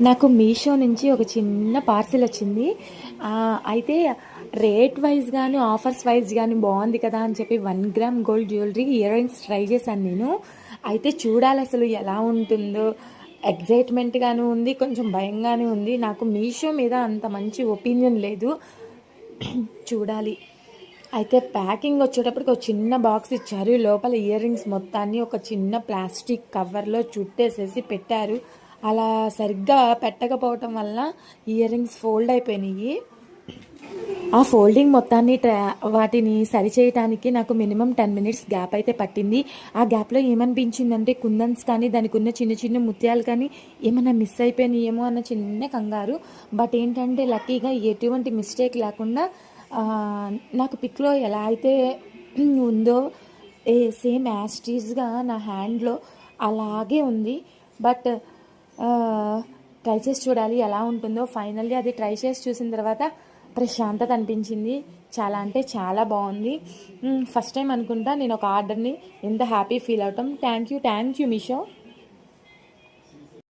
నాకు మీషో నుంచి ఒక చిన్న పార్సిల్ వచ్చింది. అయితే రేట్ వైజ్ కానీ ఆఫర్స్ వైజ్ కానీ బాగుంది కదా అని చెప్పి 1 gram gold jewellery ear rings try చేశాను నేను. అయితే చూడాలి అసలు ఎలా ఉంటుందో, ఎగ్జైట్మెంట్గాను ఉంది, కొంచెం భయంగానే ఉంది. నాకు మీషో మీద అంత మంచి ఒపీనియన్ లేదు, చూడాలి. అయితే ప్యాకింగ్ వచ్చేటప్పటికి ఒక చిన్న బాక్స్ ఇచ్చారు. లోపల ఇయర్ రింగ్స్ మొత్తాన్ని ఒక చిన్న ప్లాస్టిక్ కవర్లో చుట్టేసేసి పెట్టారు. అలా సరిగ్గా పెట్టకపోవటం వల్ల ఇయర్ రింగ్స్ ఫోల్డ్ అయిపోయినాయి. ఆ ఫోల్డింగ్ మొత్తాన్ని వాటిని సరిచేయటానికి నాకు మినిమం 10 minutes గ్యాప్ అయితే పట్టింది. ఆ గ్యాప్లో ఏమనిపించిందంటే కుందన్స్ కానీ దానికి ఉన్న చిన్న చిన్న ముత్యాలు కానీ ఏమైనా మిస్ అయిపోయినాయేమో అన్న చిన్న కంగారు. బట్ ఏంటంటే లక్కీగా ఎటువంటి మిస్టేక్ లేకుండా నాకు పిక్లో ఎలా అయితే ఉందో సేమ్ యాస్టీస్గా నా హ్యాండ్లో అలాగే ఉంది. బట్ ట్రై చేసి చూడాలి ఎలా ఉంటుందో. ఫైనల్లీ అది ట్రై చేసి చూసిన తర్వాత ప్రశాంతత అనిపించింది. చాలా అంటే చాలా బాగుంది. ఫస్ట్ టైం అనుకుంటా నేను ఒక ఆర్డర్ని ఎంత హ్యాపీ ఫీల్ అవటం. Thank you Meesho.